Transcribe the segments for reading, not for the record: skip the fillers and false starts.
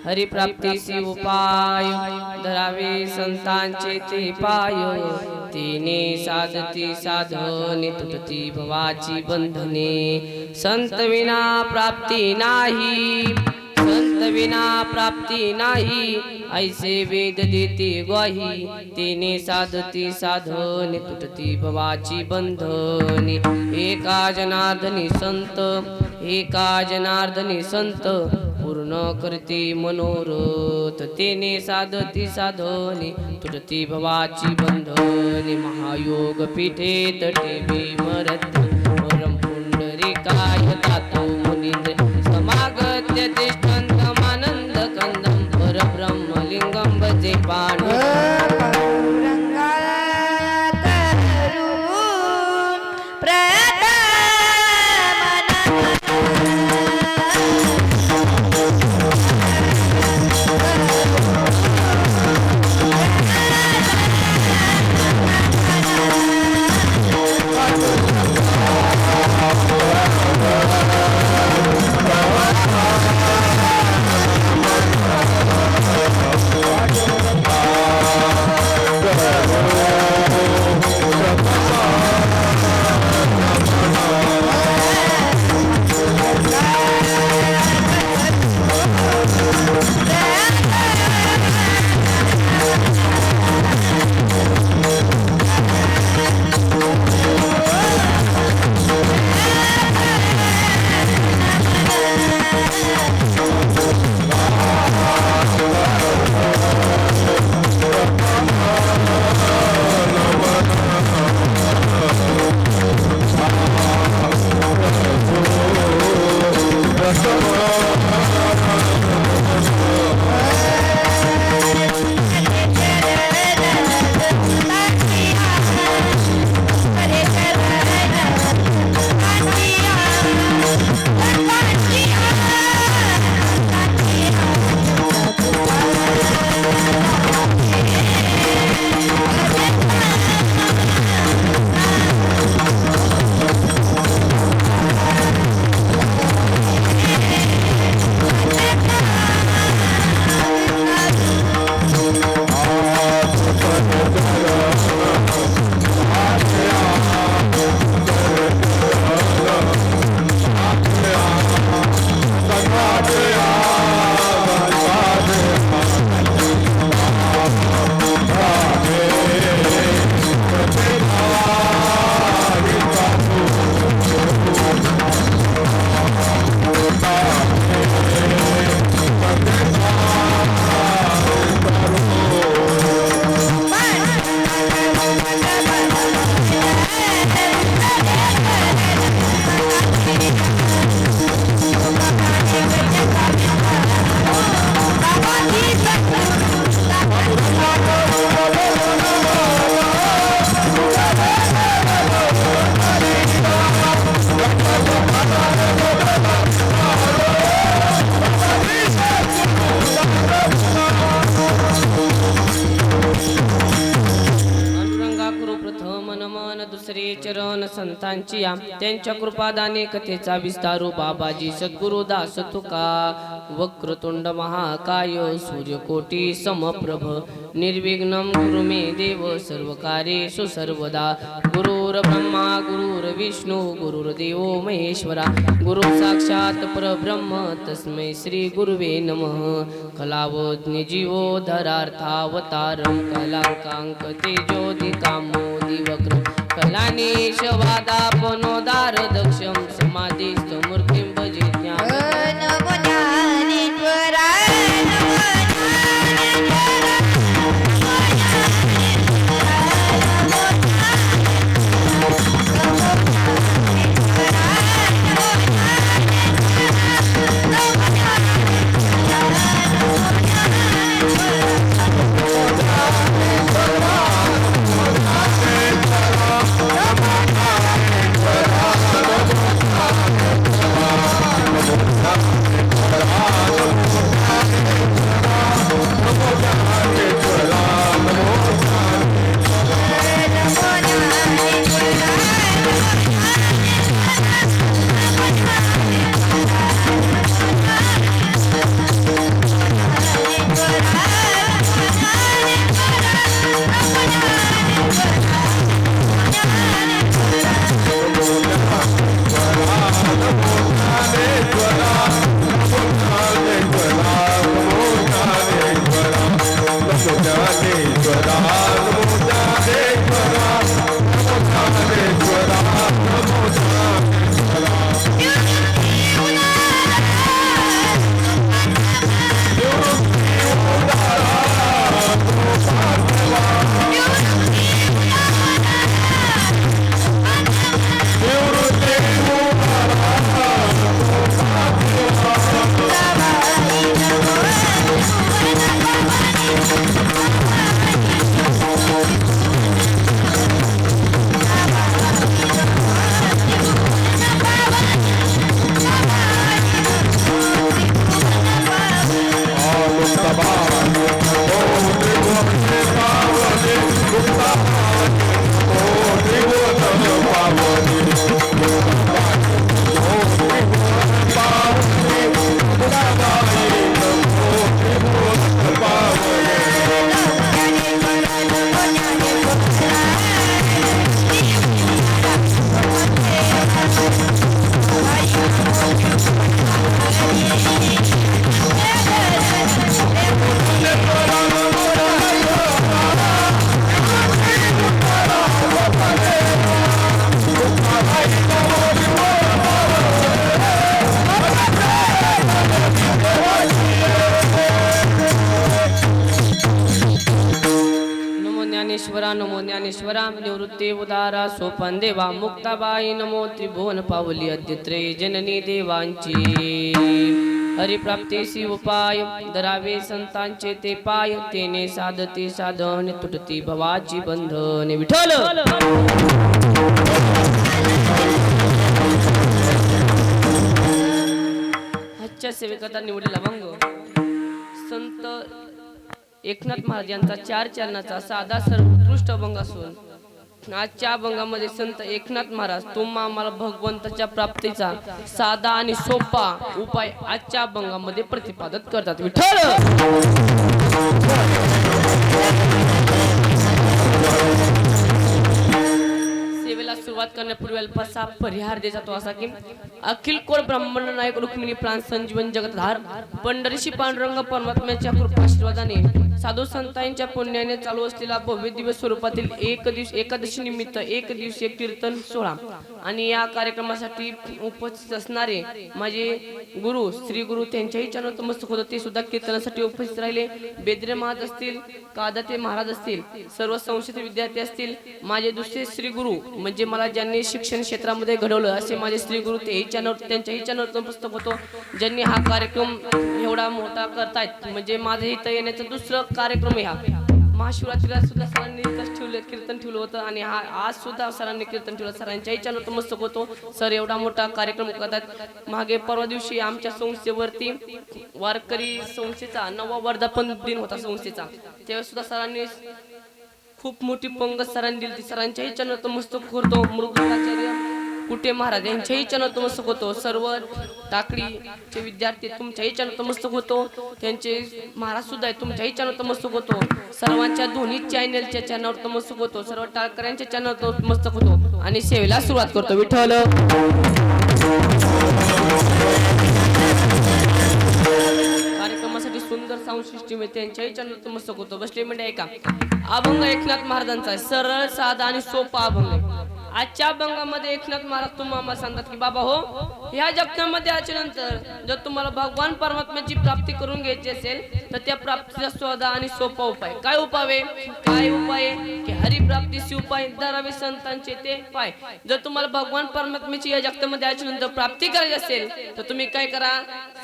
हरिप्राप्तीसी उपाय धरावे संतांचे ते पाय तिने साधती साधने तुटती भवाची बंधने संत विना प्राप्ती नाही संत विना प्राप्ती नाही ऐसे वेद देते ग्वाही तिने साधती साधने तुटती भवाची बंधने एका जनार्दनी संत एका जनार्दनी संत पूर्ण करते मनोरथ तिने साधती साधने तुटती भवाची बंधने महायोग पीठे तटे भीमरथ परम पुंडरीकाय तातो मुनींद्र समागत्य तिष्ठन्तमानंद कंदं परब्रह्मलिंगं भजे चरण संतांची त्यांच्या कृपादाने कथेचा विस्तारू बाबाजी सद्गुरु दास तुका वक्रतुंड महाकाय सूर्यकोटी समप्रभ निर्विघ्नं कुरु मे देव सर्वकार्येषु सर्वदा गुरुर् ब्रह्मा गुरुर्विष्णु गुरुर्देवो महेश्वरा गुरु साक्षात् परब्रह्म तस्मै श्री गुरुवे नमः कलावज्ञ जीवोद्धरार्थावतारं कलाकांक तेजोदिकामोदि वक्र कलानीश वादापनोदार दक्षं समाधिस्थमूर्तिं भजे नमो ज्ञानेश्वरा निवृत्ती उदारा सोपन देवा मुक्ताबाई नमो त्रिभुवन पावली अद्यत्रे जननी देवांची हरिप्राप्तीसी उपाय धरावे संतांचे ते पाय तेने साधते साधन तुटती भवाची बंधने विठ्ठल आजच्या सेवेकरता निवडलेला अभंग संत एकनाथ महाराज यांचा 4 चरणाचा साधा सर्वोत्कृष्ट अभंग असून आजच्या अभंगामध्ये संत एकनाथ महाराज तुम्हा आम्हाला भगवंताच्या प्राप्तीचा साधा आणि सोपा उपाय आजच्या अभंगामध्ये प्रतिपादित करतात. विठ्ठल सेवेला सुरुवात करण्यापूर्वी अल्पसा परिहार दे जातो असा की अखिल कोळ ब्राह्मण नायक रुक्मिणी प्राण संजीवन जगतधार पंढरीशी पांडुरंग परमात्म्याच्या कृपाशीर्वादाने साधू संतांच्या पुण्याने चालू असलेला भव्य दिवस स्वरूपातील एकादशी निमित्त एक दिवसीय कीर्तन सोहळा आणि या कार्यक्रमासाठी उपस्थित असणारे माझे गुरु श्री गुरु त्यांच्याही चरण नतमस्तक होते. ते सुद्धा कीर्तनासाठी उपस्थित राहिले. बेदरे महाराज असतील, कादाते महाराज असतील, सर्व संस्कृत विद्यार्थी असतील, माझे दुसरे श्री गुरु म्हणजे मला ज्यांनी शिक्षण क्षेत्रामध्ये घडवलं असे माझे श्री गुरु तेही चॅनल त्यांच्याही चॅनल नतमस्तक होतो. ज्यांनी हा कार्यक्रम एवढा मोठा करतायत म्हणजे माझे इथं येण्याचा दुसरा कार्यक्रम आहे. हा महाशिवरात्रीला सुद्धा सरांनी कीर्तन ठेवलं होतं आणि हा आज सुद्धा सरांनी कीर्तन ठेवलं. सरांच्याही चॅनल नतमस्तक होतो. सर एवढा मोठा कार्यक्रम करतात. मागे परवा दिवशी आमच्या संस्थेवरती वारकरी संस्थेचा 9वा वर्धापन दिन होता संस्थेचा. तेव्हा सुद्धा सरांनी खूप मोठी पंगत सरांनी दिली. सरांच्याही चॅनल नतमस्तक होतो. मृदुलाचार्य कुटे महाराज यांच्याही चॅनल नतमस्तक होतो. सर्व टाकळीचे विद्यार्थी तुमच्याही चॅनल नतमस्तक होतो. त्यांचे महाराज सुद्धा आहे तुमच्याही चॅनल नतमस्तक होतो. सर्वांच्या दोन्ही चॅनलच्या चॅनल नतमस्तक होतो. सर्व टाळकऱ्यांच्या चॅनल नतमस्तक होतो आणि सेवेला सुरुवात करतो. विठ्ठल कार्यक्रमासाठी सुंदर साऊंड सिस्टीम आहे त्यांच्याही चॅनल नतमस्तक होतो. बसले म्हणजे ऐका अभंग एकनाथ महाराजांचा सरळ साधा आणि सोपा अभंग आहे. आजच्या अभंगामध्ये एकनाथ महाराज तुम्हाला सांगतात की बाबा हो ह्या जगतामध्ये आल्यानंतर जर तुम्हाला भगवान परमात्म्याची प्राप्ती करून घ्यायची असेल तर त्या प्राप्तीचा साधा आणि सोपा उपाय काय उपाय की हरिप्राप्तीची उपाय धरावे संतांचे ते पाय. जर तुम्हाला भगवान परमात्म्याची या जगतामध्ये आल्यानंतर प्राप्ती करायची असेल तर तुम्ही काय करा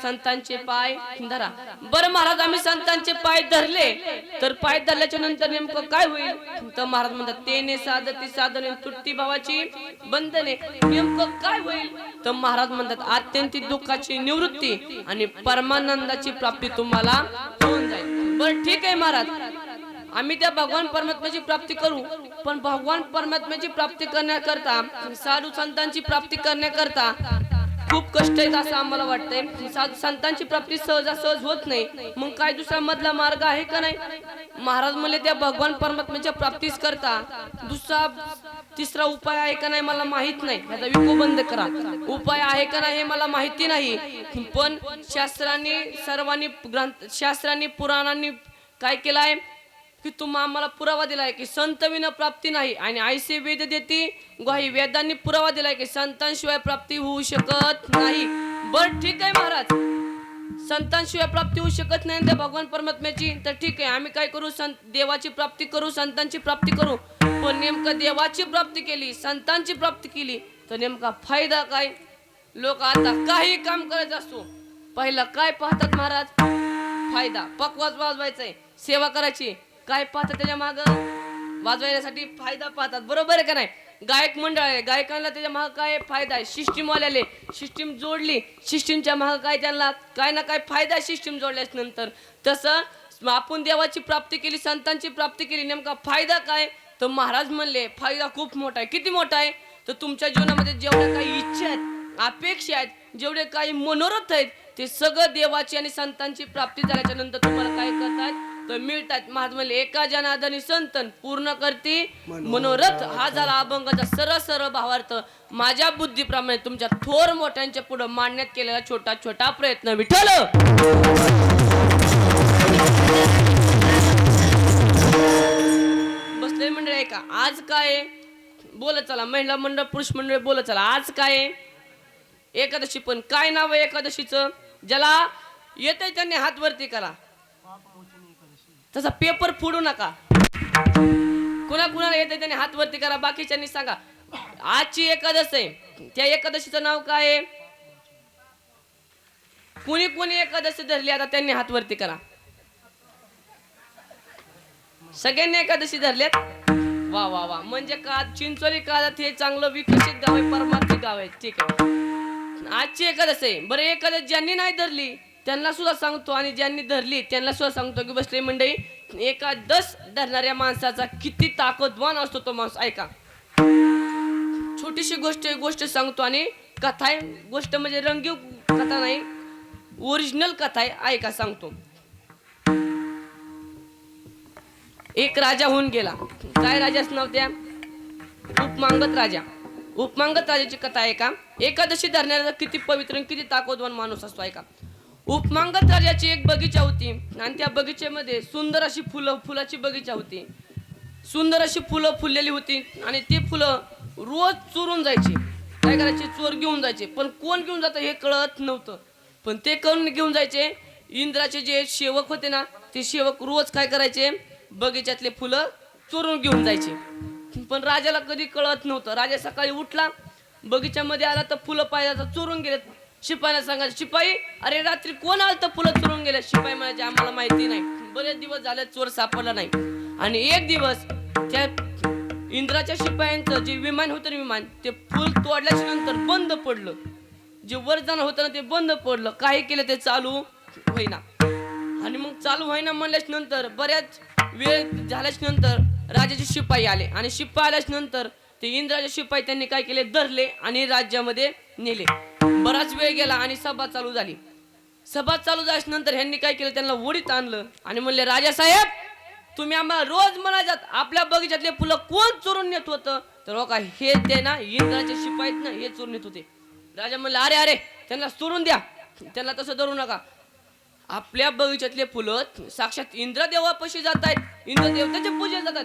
संतांचे पाय धरा. बरं महाराज आम्ही संतांचे पाय धरले तर पाय धरल्याच्या नंतर नेमकं काय होईल तर महाराज म्हणतात तेने साधती साधने तुटती भावाची बंधने. नेमकं काय होईल तर महाराज म्हणतात आत्यंतिक दुःखाची निवृत्ती आणि परमानंदाची प्राप्ती तुम्हाला होऊन जाईल. बरं ठीक आहे महाराज आम्ही त्या भगवान परमात्म्याची प्राप्ती करू पण भगवान परमात्म्याची प्राप्ती करण्याकरता साधू संतांची प्राप्ती करण्याकरता खूप कष्ट आहेत असं आम्हाला वाटतंय. संतांची प्राप्ती सहजासहज होत नाही. मग काय दुसरा मधला मार्ग आहे का नाही. महाराज म्हणले त्या भगवान परमात्म्याच्या प्राप्तीस करता दुसरा तिसरा उपाय आहे का नाही मला माहित नाही. याचा विको बंद करा. उपाय आहे का नाही हे मला माहिती नाही. पण शास्त्रांनी पुराणांनी काय केलाय की तुम्हा आम्हाला पुरावा दिलाय की संत विना प्राप्ती नाही आणि आयसे वेद देती ग्वाही. वेदांनी पुरावा दिलाय की संतांशिवाय प्राप्ती होऊ शकत नाही. बर ठीक आहे महाराज संतांशिवाय प्राप्ती होऊ शकत नाही त्या भगवान परमात्म्याची तर ठीक आहे आम्ही काय करू देवाची प्राप्ती करू संतांची प्राप्ती करू. पण नेमकं देवाची प्राप्ती केली संतांची प्राप्ती केली तर नेमका फायदा काय. लोक आता काही काम करायचं असतो पहिला काय पाहतात महाराज फायदा. पकवाज वाजवायचंय सेवा करायची काय पाहतात त्याच्या माग वाजवण्यासाठी फायदा पाहतात. बरोबर आहे का नाही. गायक मंडळ आहे, गायकांना त्याच्या मागे काय फायदा आहे, सिस्टीम वाल्याले सिस्टीम जोडली, सिस्टीमच्या मागे काय त्यांना काय ना काय फायदा आहे सिस्टीम जोडल्यास नंतर. तसं आपण देवाची प्राप्ती केली, संतांची प्राप्ती केली, नेमका फायदा काय? तर महाराज म्हणले फायदा खूप मोठा आहे. किती मोठा आहे? तर तुमच्या जीवनामध्ये जेवढ्या काही इच्छा आहेत, अपेक्षा आहेत, जेवढे काही मनोरथ आहेत, ते सगळं देवाची आणि संतांची प्राप्ती झाल्याच्या नंतर तुम्हाला काय करतात तर मिळतात. महाराज म्हणले एका जनार्दनी संतन पूर्ण करती मनोरथ. हा झाला अभंगाचा सरळ सरळ भावार्थ. माझ्या बुद्धीप्रमाणे तुमच्या थोर मोठ्यांच्या पुढे मांडण्यात केलेला छोटा छोटा प्रयत्न. विठ्ठल बसले मंडळ आहे का? आज काय बोलत चला, महिला मंडळ पुरुष मंडळ बोलत चला. आज काय एकादशी, पण काय नाव आहे एकादशीचं? ज्याला येते त्यांनी हात वरती करा. तसा पेपर फोडू नका. कुणा कुणाला येते त्यांनी हात वरती करा. बाकीच्यांनी सांगा आजची एकादश आहे, त्या एकादशीचं नाव काय आहे? कुणी कुणी एकादशी धरली आता त्यांनी हात वरती करा. सगळ्यांनी एकादशी धरल्यात. वा वा वा. म्हणजे का चिंचोली काळात हे चांगलं विकसित गाव आहे, परमार्थिक गाव आहे. ठीक आहे, आजची एकादश आहे. बरं, एकादश ज्यांनी नाही धरली त्यांना सुद्धा सांगतो, आणि ज्यांनी धरली त्यांना सुद्धा सांगतो की बसले मंडळी, एकादश धरणाऱ्या माणसाचा किती ताकदवान असतो तो माणूस. ऐका, छोटीशी गोष्ट सांगतो, आणि कथा आहे. गोष्ट म्हणजे रंगीव कथा नाही, ओरिजिनल कथा आहे. ऐका सांगतो. एक राजा होऊन गेला. काय राजाच नाव? त्या उपमांगत राजा. उपमांगत राजाची कथा आहे का? एकादशी धरणाऱ्याचा किती पवित्र आणि किती ताकदवान माणूस असतो. ऐका, उपमांगत राजाची एक बगीचा होती, आणि त्या बगीचेमध्ये सुंदर अशी फुलाची बगीचा होती. सुंदर अशी फुलं फुललेली होती, आणि ती फुलं रोज चोरून जायची. काय करायचे? चोर घेऊन जायचे. पण कोण घेऊन जातं हे कळत नव्हतं. पण ते कोण घेऊन जायचे? इंद्राचे जे सेवक होते ना, ते सेवक रोज काय करायचे? बगीच्यातले फुलं चोरून घेऊन जायचे. पण राजाला कधी कळत नव्हतं. राजा सकाळी उठला, बगीच्यामध्ये आला तर फुलं पाहिजे तर चोरून गेलेत. शिपाईला सांगायचं, शिपाई अरे रात्री कोण आलं तर फुलं चोरून गेले. शिपाई म्हणायचे आम्हाला माहिती नाही. बरेच दिवस झाले चोर सापडला नाही. आणि एक दिवस त्या इंद्राच्या शिपायांचं जे विमान होतं ना, विमान ते फुल तोडल्याच्या नंतर बंद पडलं. जे वर जाणं होतं ना ते बंद पडलं. काही केलं ते चालू होईना. आणि मग चालू होईना म्हणल्याच नंतर बऱ्याच वेळ झाल्याच नंतर राजाचे शिपाई आले, आणि शिपाई आल्याच नंतर ते इंद्राचे शिपाई त्यांनी काय केले? धरले आणि राज्यामध्ये नेले. बराच वेळ गेला आणि सभा चालू झाली. सभा चालू झाल्याच नंतर ह्यांनी काय केलं? त्यांना वडीत आणलं आणि म्हणले, राजा साहेब तुम्ही आम्हाला रोज म्हणायच्यात आपल्या बगीच्यातले फुलं कोण चोरून नेत होतं? तर हो का, हे ते ना इंद्राचे शिपाई ना, हे चोरून नेत होते. राजा म्हणले, अरे अरे त्यांना चोरून द्या, त्यांना तसं धरू नका. आपल्या बगीच्यातले फुलं साक्षात इंद्रदेवापाशी जात आहेत, इंद्रदेवताच्या पूजेला जातात,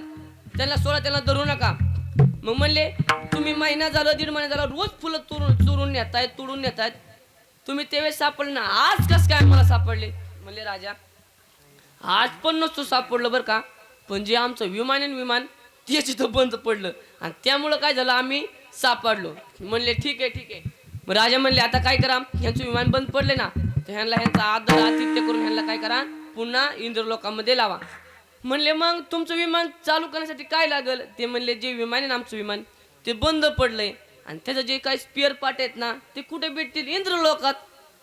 त्यांना सोडा, त्यांना धरू नका. मग म्हणले, तुम्ही महिना झालं, 1.5 महिना झाला रोज फुलं चोरून नेतायत, तोडून नेतायत, तुम्ही तेवेळेस सापडले ना, आज कस काय मला सापडले? म्हणले, राजा आज पण नसतो सापडलं बरं का, पण जे आमचं विमान त्याची तर बंद पडलं, आणि त्यामुळं काय झालं, आम्ही सापडलो. म्हणले ठीक आहे ठीक आहे. मग राजा म्हणले, आता काय करा, ह्यांचं विमान बंद पडले ना, तर ह्यांचा आदर आतिथ्य करून ह्यांना काय करा, पुन्हा इंद्रलोकामध्ये लावा. म्हणले, मग तुमचं विमान चालू करण्यासाठी काय लागल? ते म्हणले, जे विमान आहे ना आमचं विमान ते बंद पडलंय, आणि त्याचं जे काही स्पेअर पार्ट आहेत ना ते कुठे भेटतील? इंद्रलोकात.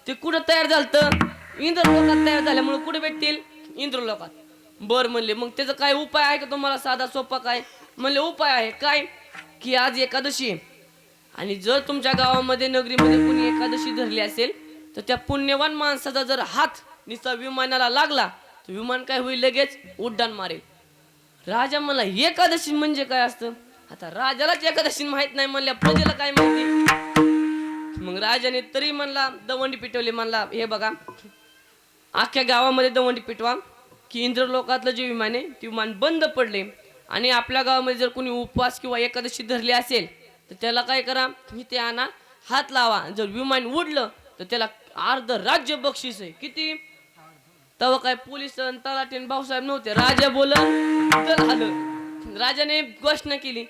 ते कुठं तयार झालं? इंद्रलोकात तयार झाल्यामुळे कुठे भेटतील? इंद्रलोकात. बर म्हणले, मग त्याचा काय उपाय आहे का तुम्हाला? साधा सोपा काय? म्हणले, उपाय आहे. काय? की आज एकादशी आहे, आणि जर तुमच्या गावामध्ये नगरीमध्ये कोणी एकादशी धरली असेल तर त्या पुण्यवान माणसाचा जर हात निसा विमानाला लागला तर विमान काय होईल? लगेच उड्डाण मारेल. राजा म्हणला, एकादशी म्हणजे काय असतं? आता राजालाच एकादशी माहित नाही, म्हणल्या प्रजेला काय माहिती? मग राजाने तरी म्हणला, दवंडी पिटवली. म्हणला, हे बघा, अख्ख्या गावामध्ये दवंडी पिटवा की इंद्रलोकातलं जे विमान आहे ते विमान बंद पडले, आणि आपल्या गावामध्ये जर कोणी उपवास किंवा एकादशी धरली असेल तर त्याला काय करा, इथे आणा, हात लावा. जर विमान उडलं तर त्याला अर्ध राज्य बक्षीस आहे. किती? तेव्हा काय पोलीस तलाठीन भाऊसाहेब नव्हते. राजा बोलन तर आलं. राजाने घोषणा केली,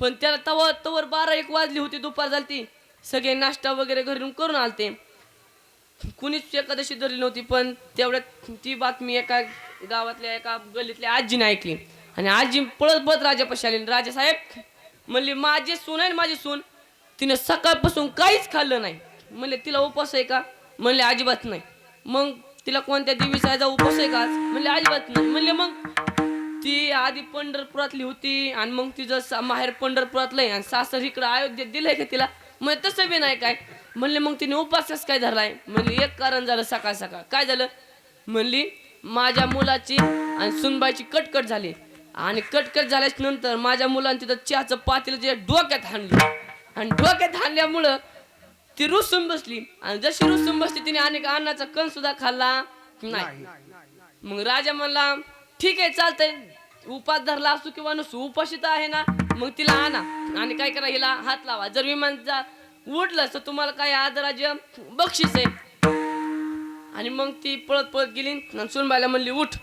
पण त्याला तवर 12-1 वाजली होती, दुपार झाली. सगळे नाश्ता वगैरे घरून करून आलते. कुणीच एकादशी धरली नव्हती. पण तेवढ्यात ती बातमी एका गावातल्या एका गल्लीतल्या आजीने ऐकली, आणि आजी पळत राजापाशी आली. राजा साहेब म्हणली माझी सून आहे ना, माझी सून तिने सकाळपासून काहीच खाल्लं नाही. म्हणले तिला उपवास आहे का? म्हणले अजिबात नाही. मग तिला कोणत्या देवीचा उपवास आहे का आज? म्हणले अजिबात नाही. म्हणले मग ती आधी पंढरपुरातली होती आणि मग तिचं माहेर पंढरपुरातलं आहे आणि सासर इकडं अयोध्येत दिलंय का तिला? म्हणजे तसं बी नाही काय. म्हणले मग तिने उपवासच काय धरलाय? म्हणले एक कारण झालं सकाळ सकाळ. काय झालं? म्हणली माझ्या मुलाची आणि सुनबाईची कटकट झाली आणि कटकट झाल्याच नंतर माझ्या मुलांनी तिथं चहाचं पातेलं तिच्या डोक्यात हाणलं आणि डोक्यात हाणल्यामुळं ती रुसून बसली आणि जशी रुसून बसली तिने अनेक अन्नाचा कण सुद्धा खाल्ला नाही. मग राजा म्हणला ठीक आहे चालतंय, उपास धरला असू किंवा नसू, उपाशी तर आहे ना, मग तिला आणा आणि काय करा हिला हात लावा. जर विमान उडलं तर तुम्हाला काय आदराज्य बक्षीस आहे. आणि मग ती पळत पळत गेली आणि सुनबाईला म्हणली उठ.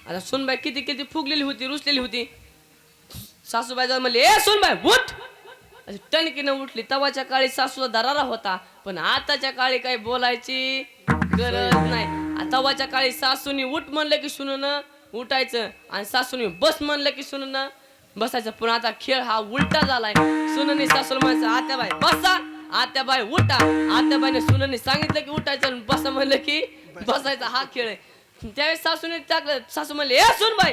आता सुनबाई किती किती फुगलेली होती, रुसलेली होती. सासूबाई जाऊन म्हणली ए सुनबाई उठ. अशी टणकीनं उठली. तवाच्या काळी सासूचा दरारा होता, पण आताच्या काळी काही बोलायची गरज नाही. तवाच्या काळी सासूनी उठ म्हणलं की सुनून उठायचं आणि सासूनी बस म्हणलं की सुनून बसायचं. पण आता खेळ हा उलटा झालाय. सुननी सासूला म्हणायचं आत्याबाई बसा, आत्याबाई उठा. आत्याबाईने सुननी सांगितलं की उठायचं आणि बसा म्हणलं की बसायचा. हा खेळ आहे. त्यावेळेस सासूने टाकलं. सासू म्हणले ए सुनबाई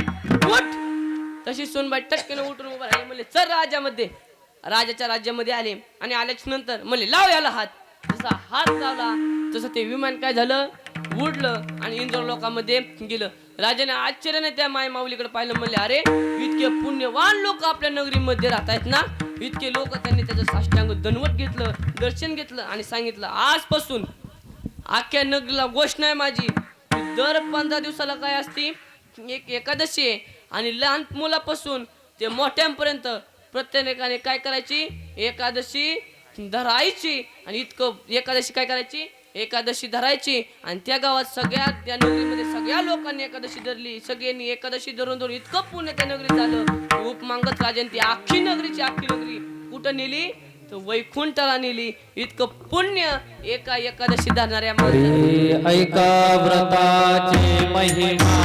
उठ. तशी सुनबाई टटकेनं उठून उभं राहिली. म्हणले चल राजामध्ये. राजाच्या राज्यामध्ये आले आणि आल्याच्या नंतर म्हणले लाव याला हात. जसा हात लावला तसं ते विमान काय झालं उडलं आणि इंद्र लोकांमध्ये गेलं. राजाने आश्चर्याने त्या माय माऊलीकडे पाहिलं. म्हणले अरे इतके पुण्यवान लोक आपल्या नगरीमध्ये राहतायत ना. इतके लोक. त्यांनी त्याचं साष्टांग दंडवत घेतलं, दर्शन घेतलं आणि सांगितलं आजपासून अख्ख्या नगरीला घोषणा आहे माझी, दर 15 दिवसाला काय असती एक एकादशी आहे आणि लहान मुलापासून ते मोठ्यांपर्यंत प्रत्येकाने काय करायची एकादशी धरायची. आणि इतकं एकादशी काय करायची एकादशी धरायची. आणि त्या गावात सगळ्या त्या नगरीमध्ये सगळ्या लोकांनी एकादशी धरली. सगळ्यांनी एकादशी धरून धरून इतकं पुण्य त्या नगरीत झालं. उपमांगत राजाने ती अख्खी नगरी कुठं नेली तर वैकुंठाला नेली. इतकं पुण्य एका एकादशी धरणाऱ्या माणसाने. ऐका व्रताची महिमा.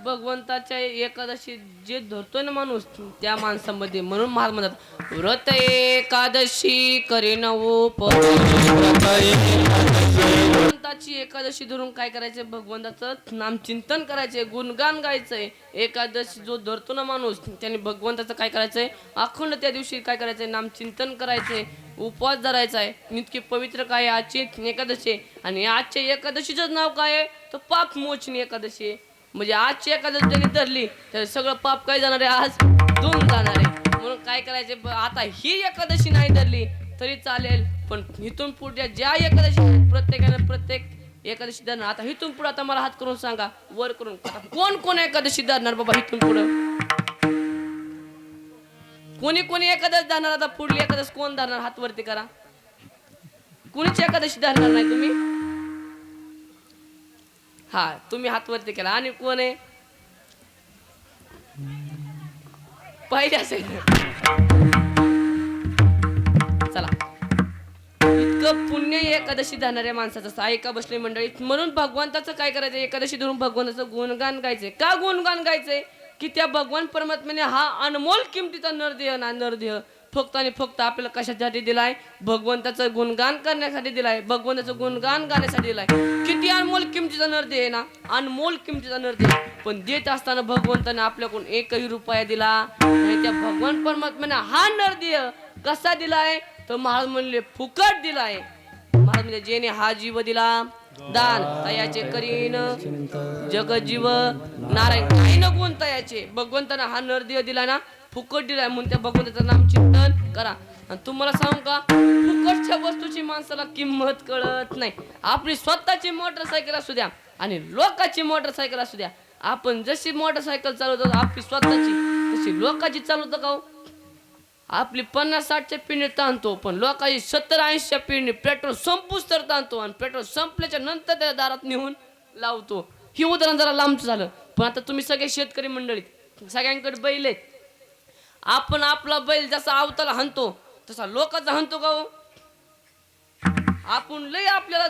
भगवंताच्या एकादशी जे धरतोय ना माणूस त्या माणसामध्ये. म्हणून महाराज म्हणतात व्रत एकादशी करीन भगवंताची एकादशी धरून काय करायचंय भगवंताचं नाम चिंतन करायचंय, गुणगान गायचंय. एकादशी जो धरतो ना माणूस त्याने भगवंताचं काय करायचंय अखंड त्या दिवशी काय करायचंय नाम चिंतन करायचंय, उपवास धरायचा आहे. इतकी पवित्र काय आहे आजची एकादशी आणि आजच्या एकादशीचं नाव काय आहे तर पाप मोचनी एकादशी आहे. म्हणजे आजची एकादशी ज्यांनी धरली तर सगळं पाप काय जाणार आहे आज धुवून जाणार आहे. म्हणून काय करायचे आता ही एकादशी नाही धरली तरी चालेल पण इथून पुढे ज्या एकादशी प्रत्येकाने प्रत्येक एकादशी धरणार. आता इथून पुढे आता मला हात करून सांगा वर करून आता कोण कोण एकादशी धरणार बाबा इथून पुढं कोणी कोणी एकादश धरणार. आता पुढली एकादश कोण धरणार हात वरती करा. कुणीच एकादशी धरणार नाही तुम्ही हा तुम्ही हात वरती केला आणि कोण आहे पाहिजे असेल चला इतकं पुण्य एकादशी धरणाऱ्या माणसाचं ऐका बसले मंडळी. म्हणून भगवंताचं काय करायचं एकादशी धरून भगवंताचं गुणगान गायचंय. का गुणगान गायचंय की त्या भगवान परमात्म्याने हा अनमोल किमतीचा नरदेह फक्त आणि फक्त आपल्याला कशासाठी दिलाय भगवंताचं गुणगान करण्यासाठी दिलाय. भगवंताचं गुणगान गाण्यासाठी दिलाय. किती अनमोल किमतीचा नरदेह आहे ना अनमोल किमतीचा नरदेह. पण देत असताना भगवंताने आपल्याकडून एकही रुपया दिला आणि त्या भगवान परमात्म्याने हा नरदेह कसा दिलाय तर महाराज म्हणले फुकट दिलाय. महाराज म्हणजे जेने हा जीव दिला दान तयाचे करीन जगजीव नारायण काही न गुण तयाचे. भगवंताने हा नरदेह दिला ना फुकट दिलाय म्हणून त्या भगवंताचं नाम चिंतन करा. आणि तुम्हाला सांगू का फुकटच्या वस्तूची माणसाला किंमत कळत नाही. आपली स्वतःची मोटरसायकल असू द्या आणि लोकांची मोटरसायकल असू द्या आपण जशी मोटरसायकल चालवतो आपली स्वतःची तशी लोकांची चालवतो का हो? आपली 50-60च्या पिढी ताणतो पण लोकांची 70-80च्या पिढी पेट्रोल संपूच तर ताणतो आणि पेट्रोल संपल्याच्या नंतर त्या दारात नेऊन लावतो. ही उदाहरण जरा लांबचं झालं पण आता तुम्ही सगळे शेतकरी मंडळीत सगळ्यांकडे बैल आहेत. आपण आपला बैल जसा आवताला हाणतो तसा लोकांचा हाणतो का हो? आपण लय आपल्याला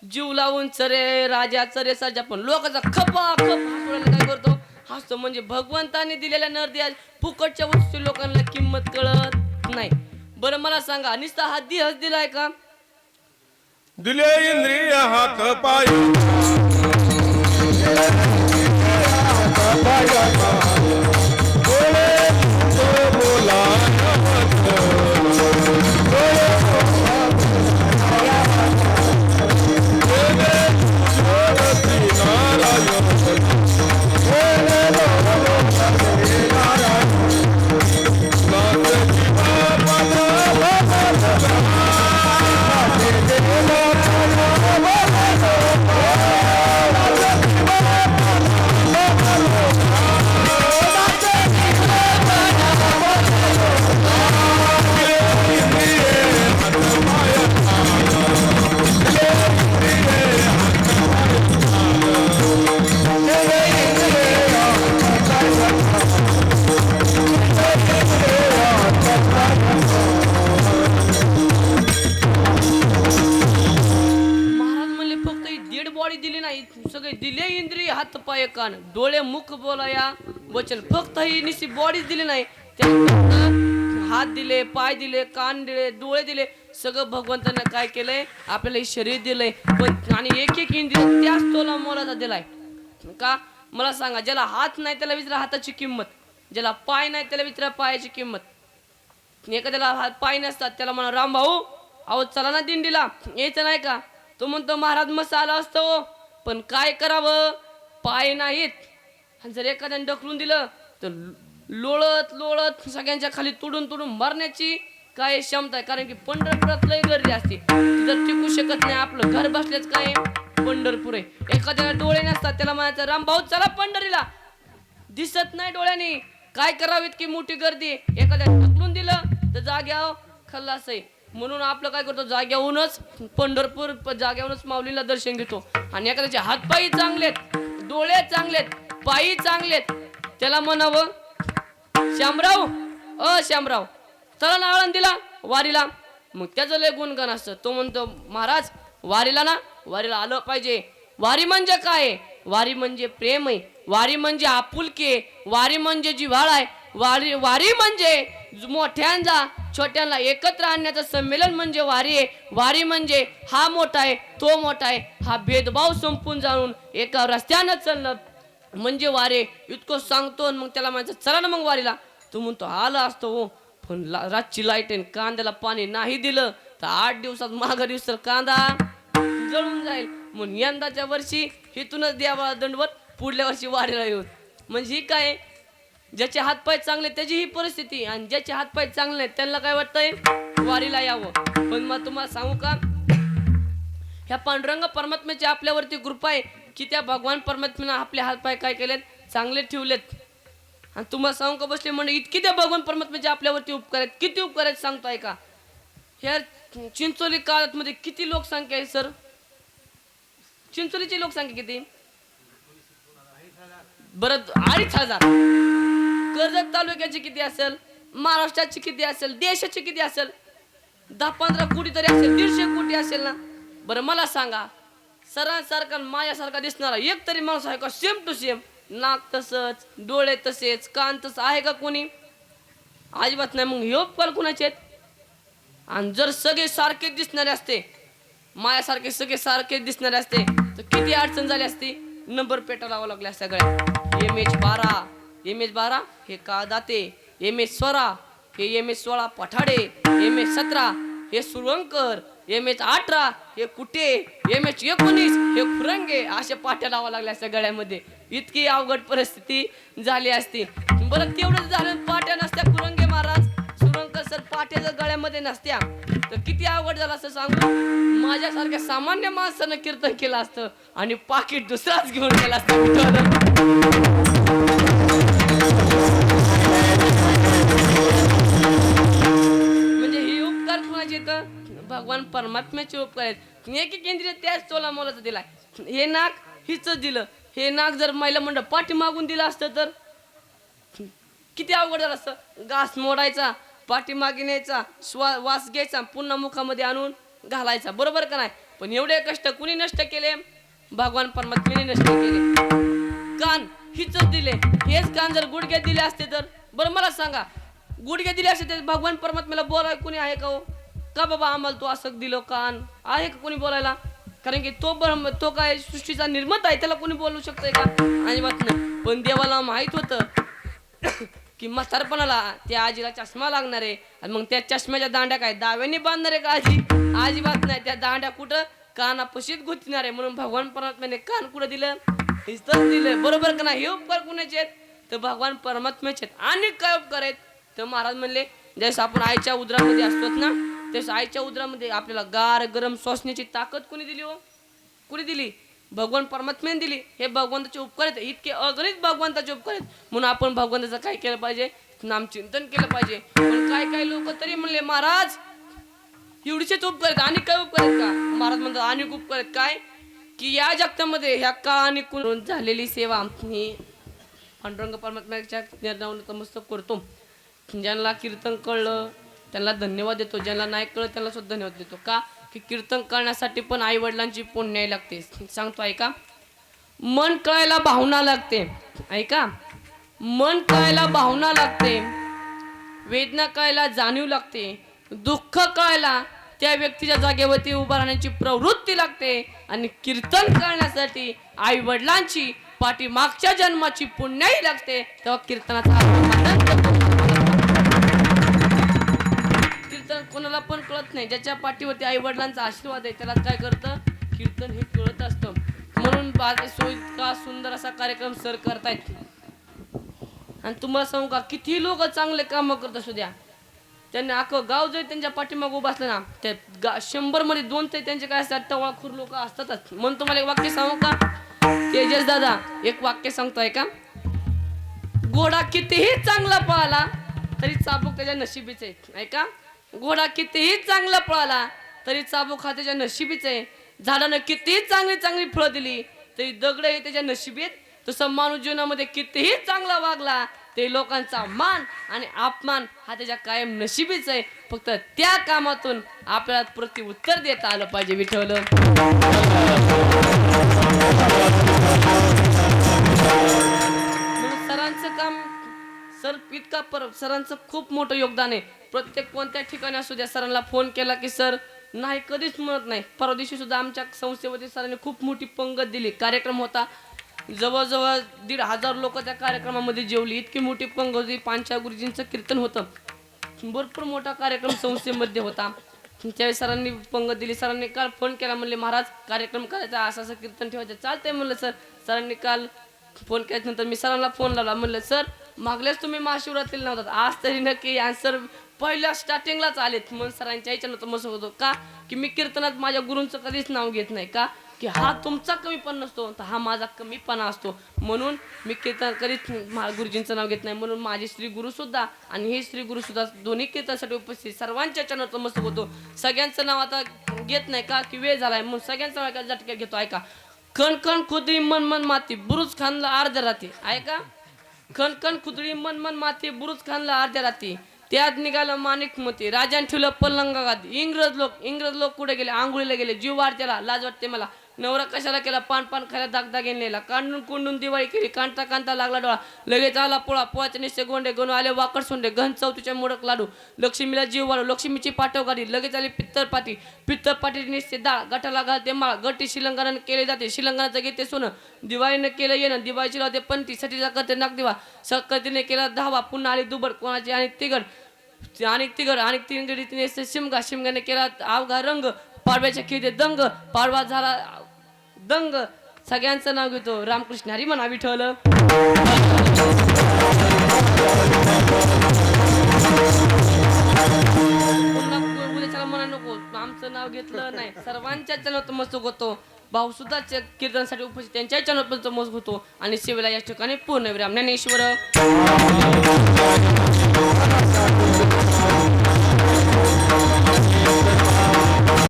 जीव लावून चरे राजा चरे साजा पण लोकांचा खपा काय करतो हसतो. म्हणजे भगवंताने दिलेल्या नरदेह फुकटच्या वस्तू लोकांना किंमत कळत नाही. बरं मला सांगा नुसता हा दिहस दिलाय का दिले इंद्रिय हात पाय सगळे दिले इंद्रिय हात पाय कान डोळे मुख बोलाया वचन फक्त ही निशी बॉडी दिली नाही हात दिले पाय दिले कान दिले डोळे दिले सगळं भगवंताने काय केलंय आपल्याला हे शरीर दिलंय पण आणि एक एक इंद्रिय त्याच तोला मोलाचा दिलाय का. मला सांगा ज्याला हात नाही त्याला विचारा हाताची किंमत ज्याला पाय नाही त्याला विचारा पायाची किंमत. एखाद्याला हात पाय नसतात त्याला म्हणा राम भाऊ अहो चला ना दिंडीला यायचं नाही का तो म्हणतो महाराज मस्त आला असतो पण काय करावं पाय नाहीत. आणि जर एखाद्याने ढकलून दिलं तर लोळत लोळत सगळ्यांच्या खाली तुडून तुडून मरण्याची काय क्षमता आहे. कारण की पंढरपुरात लय गर्दी असते तिथं टिकू शकत नाही. आपलं घर बसल्याच काय पंढरपूर आहे. एखाद्याला डोळे नसतात त्याला म्हणायचं राम भाऊ चला पंढरीला दिसत नाही डोळ्याने काय करावं इतकी मोठी गर्दी. एखाद्याने ढकलून दिलं तर जाग्यावर खल्लास आहे. म्हणून आपलं काय करतो जाग्याहूनच पंढरपूर जाग्याहूनच माऊलीला दर्शन घेतो. आणि एखाद्याचे हातपायी चांगलेत डोळे चांगलेत पायी चांगलेत त्याला म्हणावं श्यामराव श्यामराव चला ना आळंदीला वारीला. मग त्याचं लय गुणगान असतं. तो म्हणतो महाराज वारीला ना वारीला आलं पाहिजे. वारी म्हणजे काय वारी म्हणजे प्रेम आहे. वारी म्हणजे आपुलकी आहे. वारी म्हणजे जिव्हाळा आहे. वारी म्हणजे मोठ्यांचा छोट्यांना एकत्र आणण्याचं संमेलन म्हणजे वारी आहे. वारी म्हणजे हा मोठा आहे तो मोठा आहे हा भेदभाव संपून जाऊन एका रस्त्यानं चालणं म्हणजे वारे इतकं सांगतो. मग त्याला म्हणायचं चला ना मग वारीला. तो म्हणतो आला असतो हो पण रातची लाईट आहे कांद्याला पाणी नाही दिलं तर 8 दिवसात माघारी तर कांदा जळून जाईल. म्हणून यंदाच्या वर्षी हिथूनच द्यावा दंडवत, पुढल्या वर्षी वाढीला येऊ. म्हणजे ही काय, ज्याचे हातपाय चांगले त्याची ही परिस्थिती, आणि ज्याचे हातपाय चांगले नाहीत त्यांना काय वाटतंय वारीला यावं. पण मग तुम्हाला सांगू का, ह्या पांडुरंग परमात्म्याची आपल्यावरती कृपा आहे की त्या भगवान परमात्म्यानं आपले हातपाय काय केलेत, चांगले ठेवलेत. आणि तुम्हाला सांगू का बसले म्हणजे इतकी त्या भगवान परमात्म्याचे आपल्यावरती उपकार आहेत, किती उपकार आहेत सांगताय का. ह्या चिंचोली काळात मध्ये किती लोकसंख्या आहे सर, चिंचोलीची लोकसंख्या किती बरं, 2,500. कर्जत तालुक्याची किती असेल, महाराष्ट्राची किती असेल, देशाची किती असेल, 10-15 कोटी तरी असेल, 150 कोटी असेल ना. बरं मला सांगा, सरांसारखा माझ्यासारखा दिसणारा एक तरी माणूस आहे का सेम टू सेम, नाक तसंच, डोळे तसेच, कान तसं आहे का कोणी, अजिबात नाही. मग हे उपकार कुणाचे आहेत. आणि जर सगळे सारखे दिसणारे असते, माझ्यासारखे सगळे सारखे दिसणारे असते तर किती अडचण झाली असती, नंबर पेटा लावा लागल्या सगळ्या. MH12 हे काळदाते, MH16 हे MH16 पठाडे, MH17 हे सुरवंकर, MH18 हे कुटे, MH19 हे खुरंगे, अशा पाट्या लावा लागल्या सगळ्यामध्ये. इतकी अवघड परिस्थिती झाली असती. बरं तेवढंच झालं, पाट्या नसत्या खुरंगे महाराज, सुरंकर सर पाट्या जर गळ्यामध्ये नसत्या तर किती अवघड झालं असं सांगू. माझ्यासारख्या सामान्य माणसानं कीर्तन केलं असतं आणि पाकिट दुसराच घेऊन गेला असता. म्हणजे हे उपकार कुणाचे तर भगवान परमात्म्याचे उपकार आहेत. एक केंद्रीय त्याच तोला मोलाचा दिलाय. हे नाक हिच दिलं, हे नाक जर महिला मंडळ पाठी मागून दिलं असतं तर किती अवघड झालं असतं. घास मोडायचा, पाठी मागे न्यायचा, वास घ्यायचा, पुन्हा मुखामध्ये आणून घालायचा, बरोबर का नाही. पण एवढे कष्ट कुणी नष्ट केले, भगवान परमात्म्याने नष्ट केले. कान हिच दिले, हेच कान जर गुडघ्यात दिले असते तर, बरं मला सांगा, गुडघ्यात दिले असते तर भगवान परमात्म्याला बोलाय कुणी आहे का हो, का बाबा आम्हाला तो असं दिलं कान आहे का कोणी बोलायला. कारण की तो काय सृष्टीचा निर्माता आहे, त्याला कोणी बोलू शकतंय का, अजिबात नाही. पण देवाला माहित होतं की म्हातारपणाला त्या आजीला चष्मा लागणार आहे, आणि मग त्या चष्म्याच्या दांड्या काय दाव्याने बांधणार आहे का आजी, अजिबात नाही. त्या दांड्या कुठं कानापशीत गुंतणार आहे. म्हणून भगवान परमात्म्याने कान कुठं दिलं, हिचं दिलं, बरोबर का नाही. हे उपकार कुणाचे आहेत तर भगवान परमात्म्याचे आहेत. आणि काय उपकार आहेत तर महाराज म्हणले, जसं आपण आईच्या उदरामध्ये असतो ना, तसं आईच्या उदरामध्ये आपल्याला गार गरम श्वासण्याची ताकद कोणी दिली हो, कोणी दिली, भगवान परमात्म्याने दिली. हे भगवंताचे उपकार आहेत, इतके अगणित भगवंताचे उपकार आहेत. म्हणून आपण भगवंताचं काय केलं पाहिजे, नामचिंतन केलं पाहिजे. पण काय लोक तरी म्हणले महाराज एवढीचेच उपकार आहेत, आणि काय उपकार आहेत का. महाराज म्हणतात अनेक उपकार आहेत. काय की या जगतामध्ये ह्या काळाने करून झालेली सेवा ही पांडुरंग परमात्म्याच्या निर्णयावर नतमस्तक करतो. ज्यांना कीर्तन कळलं त्यांना धन्यवाद देतो, ज्यांना नाही कळलं त्यांना सुद्धा धन्यवाद देतो. का की कीर्तन करण्यासाठी पण आई वडिलांची पुण्य लागते. सांगतो ऐका, मन कळायला भावना लागते. ऐका, मन कळायला भावना लागते, वेदना कळायला जाणीव लागते, दुःख कळायला त्या व्यक्तीच्या जागेवरती उभा राहण्याची प्रवृत्ती लागते. आणि कीर्तन करण्यासाठी आई वडिलांची पाठीमागच्या जन्माची पुण्याही लागते. तेव्हा कीर्तनाचा कीर्तन कोणाला पण कळत नाही, ज्याच्या पाठीवरती आई वडिलांचा आशीर्वाद आहे त्याला काय करतं, कीर्तन हे कळत असतं. म्हणून का सुंदर असा कार्यक्रम सर करतायत. आणि तुम्हाला सांगू का, किती लोक चांगले काम करत असू द्या, त्यांनी अख्खं गाव जरी त्यांच्या पाठीमाग उभं असलं ना, त्या 100 मध्ये 2 ते त्यांचे काय असतात टवाळखोर लोक असतातच. म्हणून तुम्हाला एक वाक्य सांगू का, तेजस दादा एक वाक्य सांगतोय का, घोडा कितीही चांगला पळाला तरी चाबूक त्याच्या नशिबीच आहे. ऐका, घोडा कितीही चांगला पळाला तरी चाबूक हा त्याच्या नशिबीच आहे. झाडानं कितीही चांगली फळं दिली तरी दगड हे त्याच्या नशिबीत. तसं माणूस जीवनामध्ये कितीही चांगला वागला ते लोकांचा मान आणि अपमान हा त्याच्या कायम नशिबीच आहे. फक्त त्या कामातून आपल्याला प्रत्युत्तर देता आलं पाहिजे. विठ्ठल सरांचं काम सरांचं खूप मोठं योगदान आहे. प्रत्येक कोणत्या ठिकाणी असू द्या, सरांना फोन केला की सर नाही कधीच म्हणत नाही. परवा दिवशी सुद्धा आमच्या संस्थेवरती सरांनी खूप मोठी पंगत दिली. कार्यक्रम होता, जवळजवळ 1,500 लोक त्या कार्यक्रमामध्ये जेवली. इतकी मोठी पंगत होती. पांचा गुरुजींचं कीर्तन होतं. भरपूर मोठा कार्यक्रम संस्थेमध्ये होता. त्यावेळी सरांनी पंगत दिली. सरांनी काल फोन केला, म्हणले महाराज कार्यक्रम करायचा, असं असं कीर्तन ठेवायचं. चालतंय म्हणलं सर. सरांनी काल फोन केल्यानंतर मी सरांना फोन लावला. म्हणलं सर मागल्याच तुम्ही महाशिवरात्रीला नव्हतात, आज तरी नक्की या. सर पहिल्या स्टार्टिंगलाच आलेत. म्हणून सरांच्या याच्या नव्हतं मस्त होतो का की मी कीर्तनात माझ्या गुरूंचं कधीच नाव घेत नाही. का की हा तुमचा कमीपणा नसतो, तर हा माझा कमीपणा असतो. म्हणून मी कीर्तन कधीच गुरुजींचं नाव घेत नाही. म्हणून माझे श्री गुरु सुद्धा आणि हे श्री गुरु सुद्धा दोन्ही कीर्तनासाठी उपस्थित, सर्वांच्या चरणात मस्त होतो. सगळ्यांचं नाव आता घेत नाही का की वेळ झालाय, म्हणून सगळ्यांचं नाव झटक्यात घेतो. ऐका. कण कण खुदरी मन मन माती बुरुज खानला अर्ध्या राती. ऐका. कण कण खुदरी मन मन माती बुरुज खानला अर्ध्या राती. त्यात निघालं माणिक मोती, राजाने ठेवलं पलंगात. इंग्रज लोक कुठे गेले, आंघोळीला गेले. जीव वाढत्याला लाज वाटते मला. नवरा कशाला केला, पान खायला दागदागिने नेला. कांडून कुंडून दिवाळी केली, कांता लागला डोळा. लगेच आला पोळा, पोळाचे निश्चय गोंडे गणू आले वाकड सोंडे. घन चौथीच्या मोडक लाडू, लक्ष्मीला जीव वाढू, लक्ष्मीची पाठव गाडी. लगेच आली पित्तर निश्चय डाळ, गटाला घालते माळ. गट्टी शिलंगाने केले जाते, शिलंगानाचं घेते सोनं. दिवाळीनं केलं येणं, दिवाळीची लावते पंथी. सटीचा करते नाक दिवा, सकतीने केला धावा. पुन्हा आली दुबड, कोणाची आणि तिघड आणि तिने शिमगाने केला अवघा रंग. पाडव्याच्या खेळते दंग, पाडवा झाला दंग. सगळ्यांचं नाव घेतो. रामकृष्ण हरी म्हणा विठ्ठल. उद्याच्याला म्हणा नको, आमचं नाव घेतलं नाही. सर्वांच्या चॅनल मस्त होतो. भाऊ सुद्धा कीर्तनासाठी उपस्थित, त्यांच्या चॅनल मस्त होतो. आणि शिवेला या ठिकाणी पूर्ण विराम. ज्ञानेश्वर